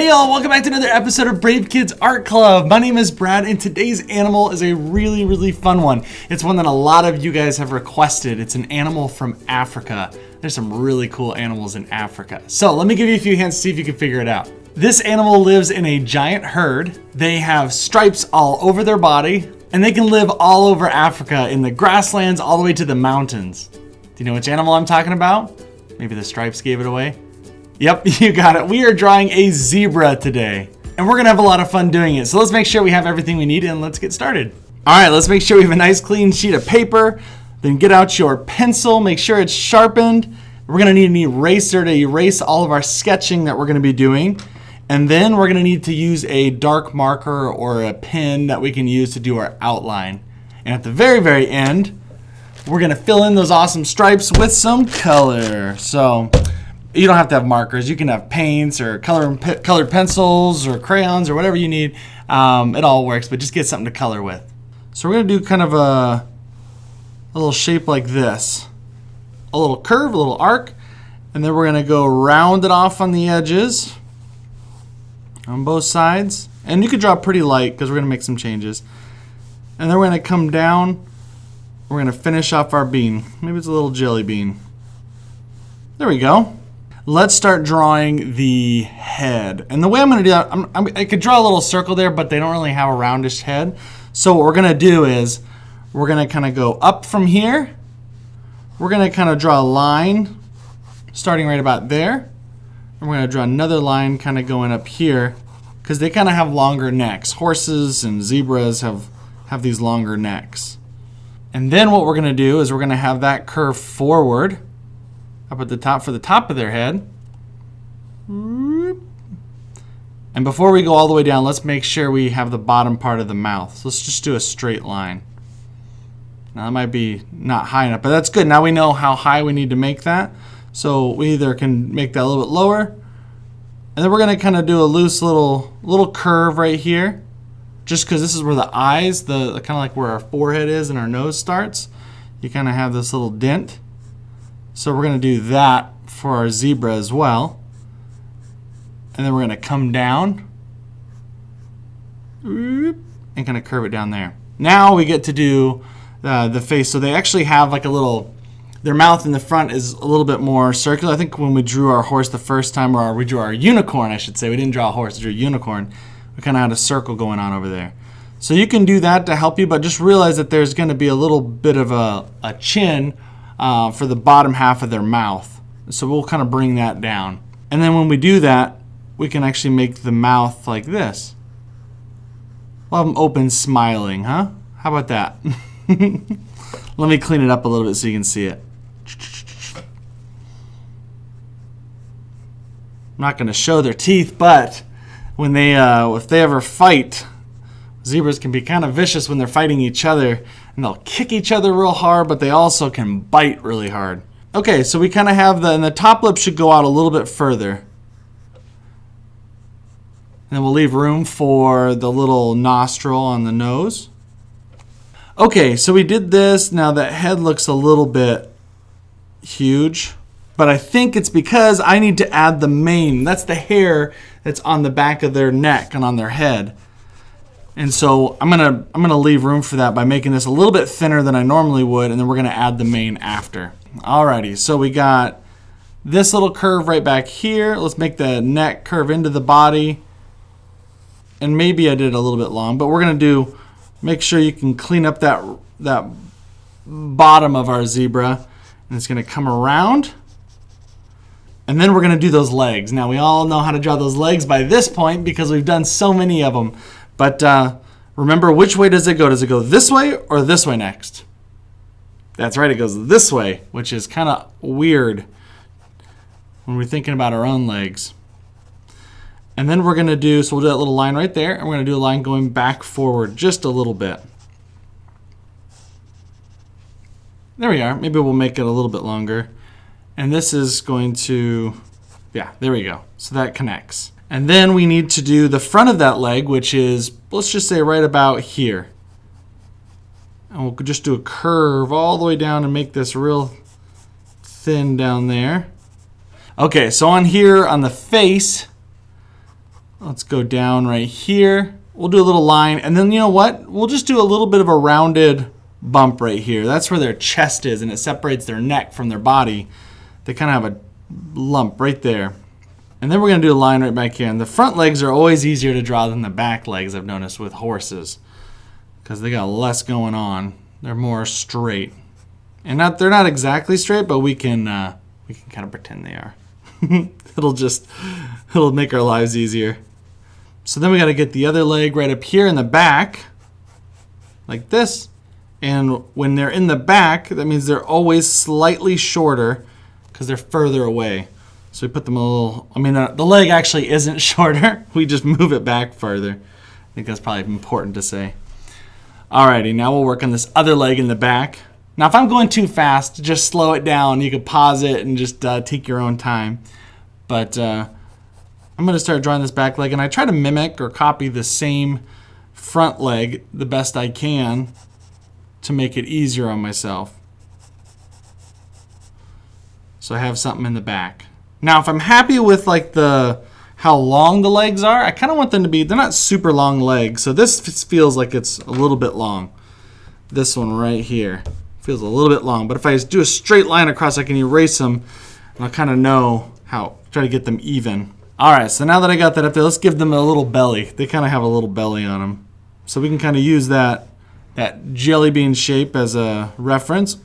Hey y'all, welcome back to another episode of Brave Kids Art Club. My name is Brad and today's animal is a really fun one. It's one that a lot of you guys have requested. It's an animal from Africa. There's some really cool animals in Africa. So let me give you a few hints to see if you can figure it out. This animal lives in a giant herd. They have stripes all over their body and they can live all over Africa in the grasslands all the way to the mountains. Do you know which animal I'm talking about? Maybe the stripes gave it away. Yep, you got it. We are drawing a zebra today, and we're gonna have a lot of fun doing it. So let's make sure we have everything we need and let's get started. All right, let's make sure we have a nice clean sheet of paper. Then get out your pencil, make sure it's sharpened. We're gonna need an eraser to erase all of our sketching that we're gonna be doing. And then we're gonna need to use a dark marker or a pen that we can use to do our outline. And at the very end, we're gonna fill in those awesome stripes with some color. So, you don't have to have markers. You can have paints or colored pencils or crayons or whatever you need. It all works, but just get something to color with. So we're going to do kind of a little shape like this. A little curve, a little arc, and then we're going to go round it off on the edges on both sides. And you can draw pretty light because we're going to make some changes. And then we're going to come down. We're going to finish off our bean. Maybe it's a little jelly bean. There we go. Let's start drawing the head. And the way I'm going to do that, I could draw a little circle there, but they don't really have a roundish head. So what we're going to do is we're going to kind of go up from here. We're going to kind of draw a line starting right about there. And we're going to draw another line kind of going up here because they kind of have longer necks. Horses and zebras have these longer necks. And then what we're going to do is we're going to have that curve forward up at the top for the top of their head. And before we go all the way down, let's make sure we have the bottom part of the mouth. So let's just do a straight line. Now that might be not high enough, but that's good. Now we know how high we need to make that. So we either can make that a little bit lower, and then we're gonna kind of do a loose little curve right here, just because this is where the eyes, the kind of like where our forehead is and our nose starts. You kind of have this little dent. So we're going to do that for our zebra as well. And then we're going to come down and kind of curve it down there. Now we get to do the face. So they actually have like a little, their mouth in the front is a little bit more circular. I think when we drew our horse the first time, or we drew our unicorn, I should say. We didn't draw a horse, we drew a unicorn. We kind of had a circle going on over there. So you can do that to help you, but just realize that there's going to be a little bit of a chin for the bottom half of their mouth. So we'll kind of bring that down. And then when we do that, we can actually make the mouth like this. We'll have them open smiling, huh? How about that? Let me clean it up a little bit so you can see it. I'm not going to show their teeth, but when they, if they ever fight, zebras can be kind of vicious when they're fighting each other, and they'll kick each other real hard, but they also can bite really hard. Okay, so we kind of have and the top lip should go out a little bit further. And then we'll leave room for the little nostril on the nose. Okay, so we did this. Now that head looks a little bit huge, but I think it's because I need to add the mane. That's the hair that's on the back of their neck and on their head. And so I'm gonna leave room for that by making this a little bit thinner than I normally would, and then we're gonna add the mane after. Alrighty, so we got this little curve right back here. Let's make the neck curve into the body. And maybe I did it a little bit long, but we're gonna make sure you can clean up that bottom of our zebra. And it's gonna come around. And then we're gonna do those legs. Now we all know how to draw those legs by this point because we've done so many of them. But remember, which way does it go? Does it go this way or this way next? That's right, it goes this way, which is kind of weird when we're thinking about our own legs. And then we're going to do, so we'll do that little line right there, and we're going to do a line going back forward just a little bit. There we are. Maybe we'll make it a little bit longer. And this is going to, yeah, there we go. So that connects. And then we need to do the front of that leg, which is, let's just say right about here. And we'll just do a curve all the way down and make this real thin down there. Okay, so on here on the face, Let's go down right here. We'll do a little line, and then you know what? We'll just do a little bit of a rounded bump right here. That's where their chest is, and it separates their neck from their body. They kind of have a lump right there. And then we're going to do a line right back here. And the front legs are always easier to draw than the back legs, I've noticed, with horses, because they got less going on. They're more straight. And they're not exactly straight, but we can kind of pretend they are. It'll make our lives easier. So then we got to get the other leg right up here in the back, like this. And when they're in the back, that means they're always slightly shorter because they're further away. So we put them a little, the leg actually isn't shorter. We just move it back further. I think that's probably important to say. Alrighty, now we'll work on this other leg in the back. Now if I'm going too fast, just slow it down. You can pause it and just take your own time. But I'm going to start drawing this back leg, and I try to mimic or copy the same front leg the best I can to make it easier on myself. So I have something in the back. Now if I'm happy with like how long the legs are, I kind of want them to be, they're not super long legs, so this feels like it's a little bit long. This one right here feels a little bit long, but if I just do a straight line across, I can erase them, and I'll kind of know how, try to get them even. Alright, so now that I got that up there, let's give them a little belly. They kind of have a little belly on them. So we can kind of use that jelly bean shape as a reference,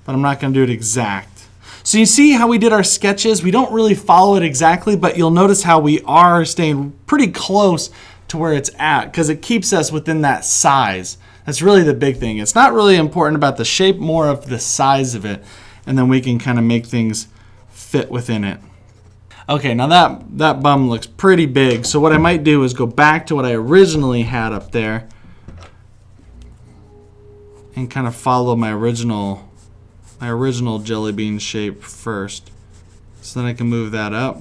but I'm not going to do it exact. So you see how we did our sketches? We don't really follow it exactly, but you'll notice how we are staying pretty close to where it's at because it keeps us within that size. That's really the big thing. It's not really important about the shape, more of the size of it, and then we can kind of make things fit within it. Okay, now that bum looks pretty big, so what I might do is go back to what I originally had up there and kind of follow my original jelly bean shape first. So then I can move that up.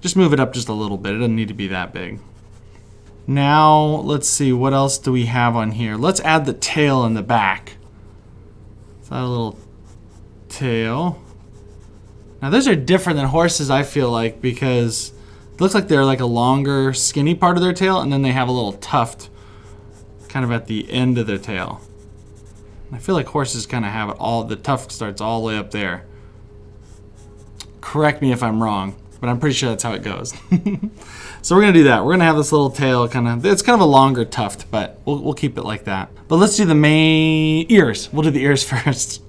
Just move it up just a little bit. It doesn't need to be that big. Now, let's see, what else do we have on here? Let's add the tail in the back. Let's add a little tail. Now those are different than horses, I feel like, because it looks like they're like a longer, skinny part of their tail, and then they have a little tuft kind of at the end of their tail. I feel like horses kind of have it all, the tuft starts all the way up there. Correct me if I'm wrong, but I'm pretty sure that's how it goes. So we're going to do that. We're going to have this little tail it's kind of a longer tuft, but we'll keep it like that. But let's do the main ears. We'll do the ears first.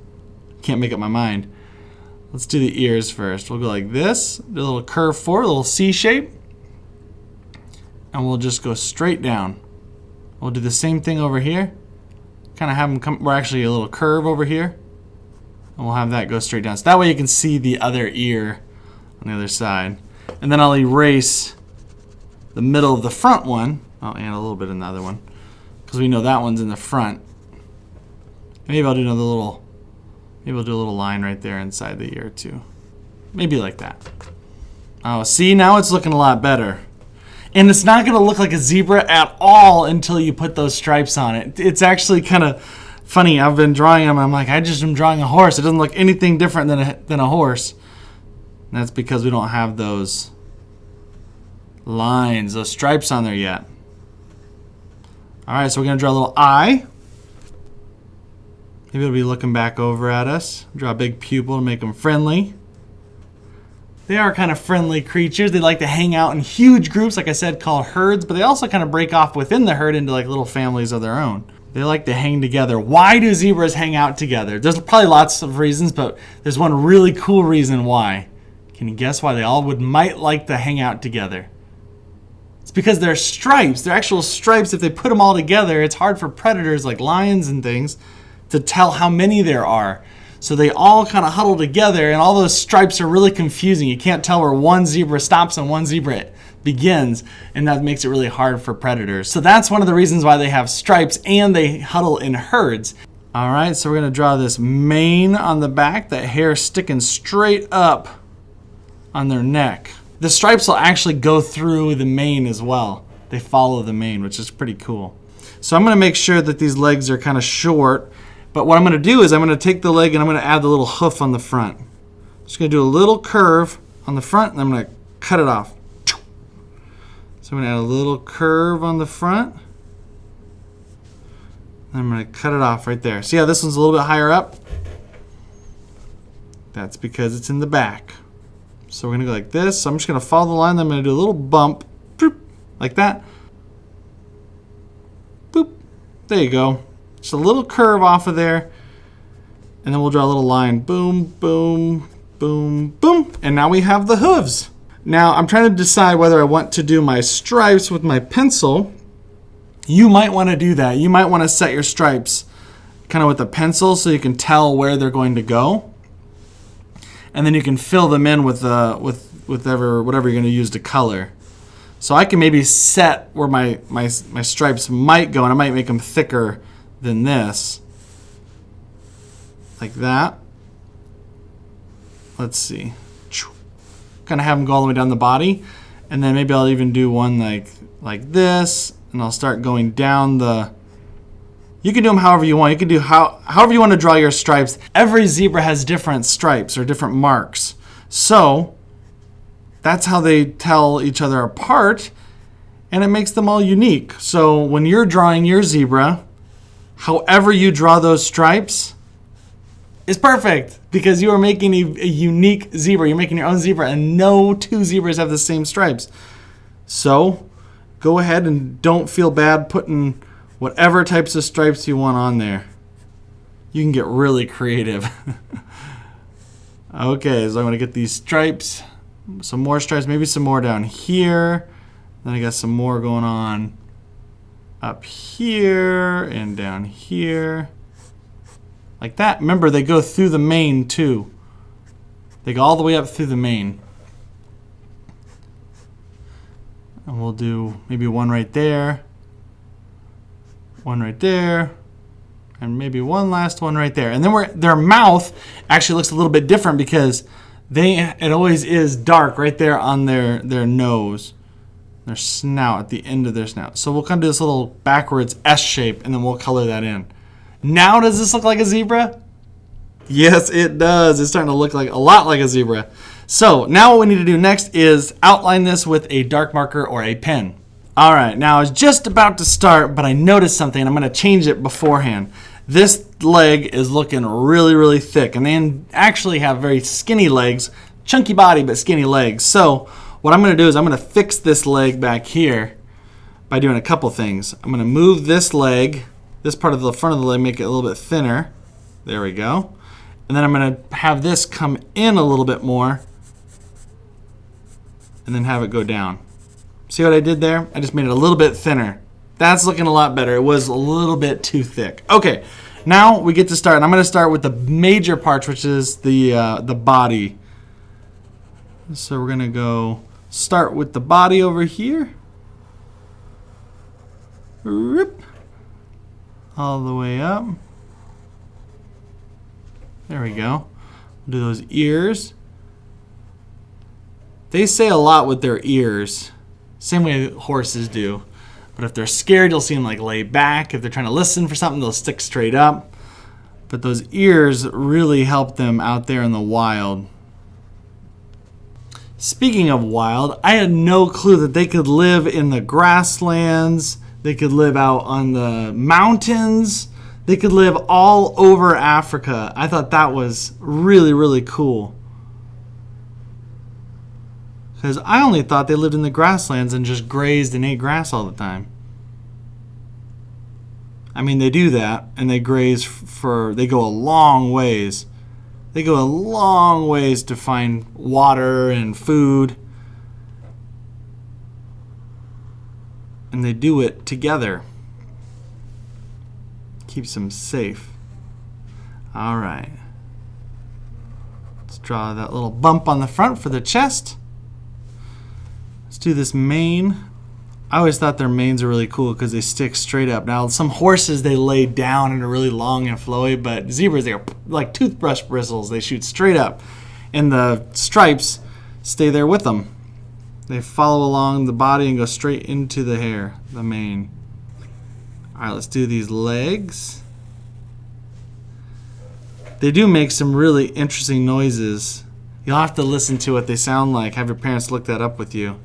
Can't make up my mind. Let's do the ears first. We'll go like this, do a little curve forward, a little C shape, and we'll just go straight down. We'll do the same thing over here. Kind of have them come, we're actually a little curve over here, and we'll have that go straight down. So that way you can see the other ear on the other side. And then I'll erase the middle of the front one, and a little bit in the other one, because we know that one's in the front. Maybe I'll do another little, maybe we'll do a little line right there inside the ear too. Maybe like that. Oh, see, now it's looking a lot better. And it's not going to look like a zebra at all until you put those stripes on it. It's actually kind of funny. I've been drawing them, and I'm like, I just am drawing a horse. It doesn't look anything different than a horse. And that's because we don't have those lines, those stripes on there yet. All right, so we're going to draw a little eye. Maybe it'll be looking back over at us. Draw a big pupil to make them friendly. They are kind of friendly creatures. They like to hang out in huge groups, like I said, called herds, but they also kind of break off within the herd into like little families of their own. They like to hang together. Why do zebras hang out together? There's probably lots of reasons, but there's one really cool reason why. Can you guess why they all might like to hang out together? It's because they're stripes. They're actual stripes. If they put them all together, it's hard for predators like lions and things to tell how many there are. So they all kind of huddle together, and all those stripes are really confusing. You can't tell where one zebra stops and one zebra begins, and that makes it really hard for predators. So that's one of the reasons why they have stripes, and they huddle in herds. All right, so we're going to draw this mane on the back, that hair sticking straight up on their neck. The stripes will actually go through the mane as well. They follow the mane, which is pretty cool. So I'm going to make sure that these legs are kind of short. But what I'm going to do is I'm going to take the leg and I'm going to add the little hoof on the front. Just going to do a little curve on the front, and I'm going to cut it off. So I'm going to add a little curve on the front. I'm going to cut it off right there. See how this one's a little bit higher up? That's because it's in the back. So we're going to go like this. So I'm just going to follow the line. Then I'm going to do a little bump. Boop, like that. Boop. There you go. Just a little curve off of there. And then we'll draw a little line. Boom, boom, boom, boom. And now we have the hooves. Now I'm trying to decide whether I want to do my stripes with my pencil. You might want to do that. You might want to set your stripes kind of with a pencil so you can tell where they're going to go. And then you can fill them in with whatever you're going to use to color. So I can maybe set where my stripes might go, and I might make them thicker than this. Like that. Let's see. Kind of have them go all the way down the body. And then maybe I'll even do one like this. And I'll start going down the... You can do them however you want. You can do however you want to draw your stripes. Every zebra has different stripes or different marks. So that's how they tell each other apart. And it makes them all unique. So when you're drawing your zebra, however you draw those stripes is perfect. Because you are making a unique zebra. You're making your own zebra. And no two zebras have the same stripes. So go ahead and don't feel bad putting whatever types of stripes you want on there. You can get really creative. Okay, so I'm going to get these stripes. Some more stripes, maybe some more down here. Then I got some more going on up here and down here. Like that. Remember, they go through the mane too. They go all the way up through the mane. And we'll do maybe one right there. One right there, and maybe one last one right there. And then their mouth actually looks a little bit different because it always is dark right there on their nose, their snout, at the end of their snout. So we'll kind of do this little backwards S shape, and then we'll color that in. Now does this look like a zebra? Yes, it does. It's starting to look like a lot like a zebra. So now what we need to do next is outline this with a dark marker or a pen. All right, now I was just about to start, but I noticed something, and I'm going to change it beforehand. This leg is looking really, really thick, and they actually have very skinny legs, chunky body, but skinny legs. So what I'm going to do is I'm going to fix this leg back here by doing a couple things. I'm going to move this leg, this part of the front of the leg, make it a little bit thinner. There we go. And then I'm going to have this come in a little bit more, and then have it go down. See what I did there? I just made it a little bit thinner. That's looking a lot better. It was a little bit too thick. Okay, now we get to start. And I'm going to start with the major parts, which is the body. So we're going to go start with the body over here. All the way up. There we go. We'll do those ears. They say a lot with their ears. Same way horses do. But if they're scared, you'll see them like lay back. If they're trying to listen for something, they'll stick straight up. But those ears really help them out there in the wild. Speaking of wild, I had no clue that they could live in the grasslands. They could live out on the mountains. They could live all over Africa. I thought that was really, really cool. Because I only thought they lived in the grasslands and just grazed and ate grass all the time. I mean, they do that, and they graze they go a long ways. They go a long ways to find water and food. And they do it together. Keeps them safe. All right. Let's draw that little bump on the front for the chest. Let's do this mane. I always thought their manes are really cool because they stick straight up. Now, some horses, they lay down and are really long and flowy, but zebras, they're like toothbrush bristles. They shoot straight up. And the stripes stay there with them. They follow along the body and go straight into the hair, the mane. All right, let's do these legs. They do make some really interesting noises. You'll have to listen to what they sound like. Have your parents look that up with you.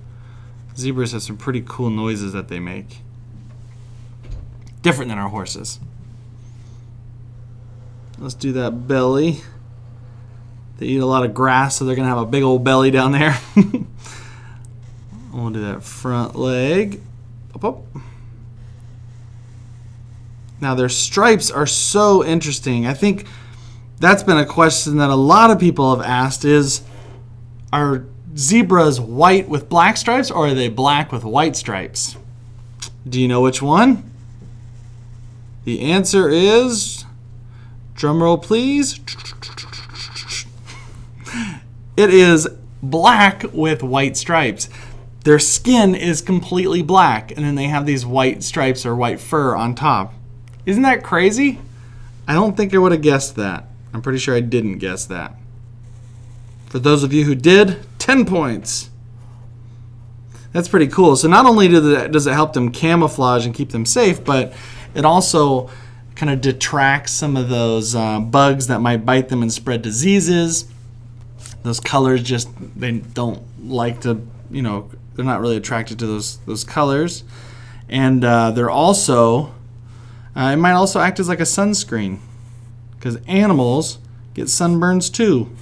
Zebras have some pretty cool noises that they make. Different than our horses. Let's do that belly. They eat a lot of grass, so they're going to have a big old belly down there. We'll do that front leg. Up, up. Now their stripes are so interesting. I think that's been a question that a lot of people have asked is, are zebras white with black stripes or are they black with white stripes? Do you know which one? The answer is, drumroll please, it is black with white stripes. Their skin is completely black, and then they have these white stripes or white fur on top. Isn't that crazy? I don't think I would have guessed that. I'm pretty sure I didn't guess that. For those of you who did, 10 points. That's pretty cool. So not only does it help them camouflage and keep them safe, but it also kind of detracts some of those bugs that might bite them and spread diseases. Those colors just, they don't like to, they're not really attracted to those colors. And they're also, it might also act as like a sunscreen, because animals get sunburns too.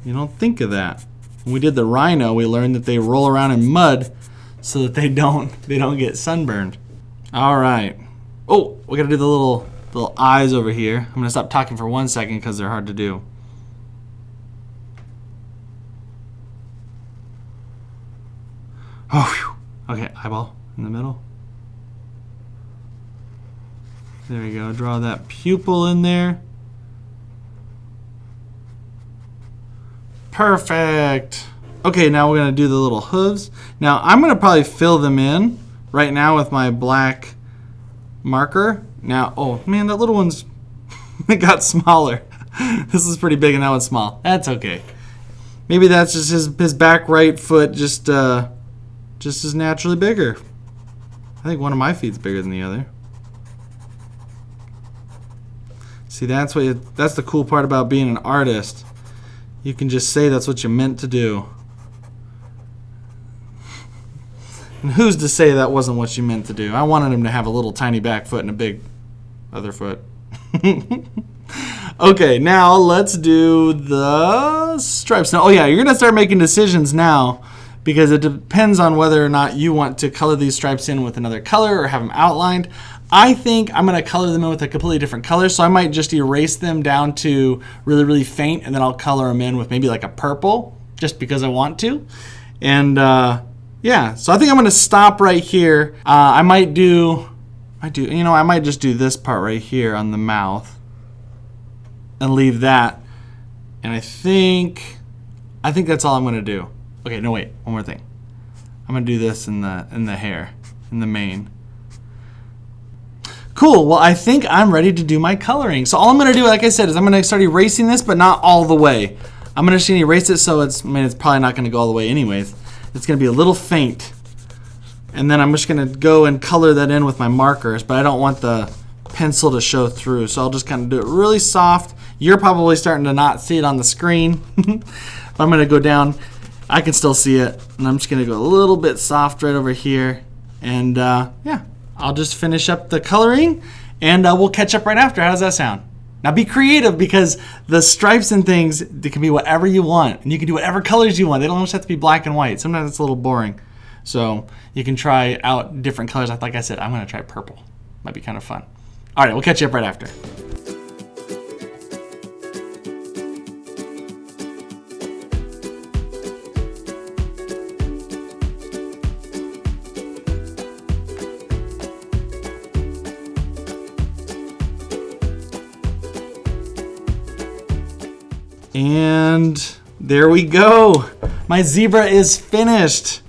You don't think of that. When we did the rhino, we learned that they roll around in mud so that they don't get sunburned. All right. Oh, we got to do the little eyes over here. I'm going to stop talking for 1 second because they're hard to do. Oh, whew. Okay, eyeball in the middle. There we go. Draw that pupil in there. Perfect. Okay, now we're going to do the little hooves. Now, I'm going to probably fill them in right now with my black marker. Now, oh man, that little one's it got smaller. This is pretty big and that one's small. That's okay. Maybe that's just his back right foot just is naturally bigger. I think one of my feet's bigger than the other. See, that's the cool part about being an artist. You can just say that's what you meant to do. And who's to say that wasn't what you meant to do? I wanted him to have a little tiny back foot and a big other foot. Okay, now let's do the stripes. Now, oh yeah, you're going to start making decisions now because it depends on whether or not you want to color these stripes in with another color or have them outlined. I think I'm going to color them in with a completely different color, so I might just erase them down to really, really faint, and then I'll color them in with maybe like a purple, just because I want to. And yeah, so I think I'm going to stop right here. I might just do this part right here on the mouth and leave that. And I think that's all I'm going to do. Okay, no wait, one more thing. I'm going to do this in the hair, in the mane. Cool, well I think I'm ready to do my coloring. So all I'm gonna do, like I said, is I'm gonna start erasing this, but not all the way. I'm gonna just erase it so it's probably not gonna go all the way anyways. It's gonna be a little faint. And then I'm just gonna go and color that in with my markers, but I don't want the pencil to show through. So I'll just kind of do it really soft. You're probably starting to not see it on the screen. I'm gonna go down, I can still see it, and I'm just gonna go a little bit soft right over here. And yeah. I'll just finish up the coloring and we'll catch up right after. How does that sound? Now be creative because the stripes and things, they can be whatever you want. And you can do whatever colors you want. They don't always have to be black and white. Sometimes it's a little boring. So you can try out different colors. Like I said, I'm going to try purple. Might be kind of fun. All right, we'll catch you up right after. And there we go. My zebra is finished.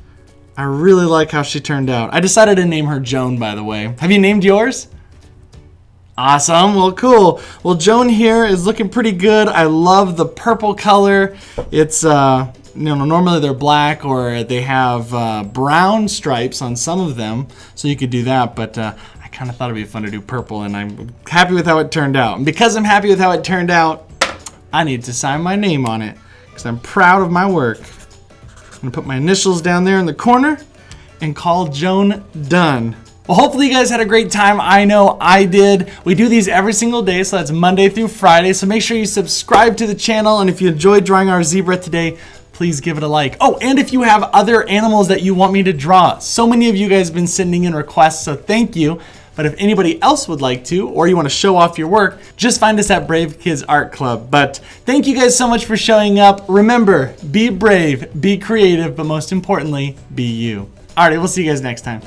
I really like how she turned out. I decided to name her Joan, by the way. Have you named yours? Awesome. Well, cool. Well, Joan here is looking pretty good. I love the purple color. It's normally they're black or they have brown stripes on some of them, so you could do that. But I kind of thought it'd be fun to do purple, and I'm happy with how it turned out. And because I'm happy with how it turned out, I need to sign my name on it because I'm proud of my work. gonna put my initials down there in the corner and call Joan done. Well, hopefully you guys had a great time. I know I did. We do these every single day, so that's Monday through Friday. So make sure you subscribe to the channel, and if you enjoyed drawing our zebra today, please give it a like. Oh, and if you have other animals that you want me to draw, so many of you guys have been sending in requests, so thank you. But if anybody else would like to, or you want to show off your work, just find us at Brave Kids Art Club. But thank you guys so much for showing up. Remember, be brave, be creative, but most importantly, be you. Alrighty, we'll see you guys next time.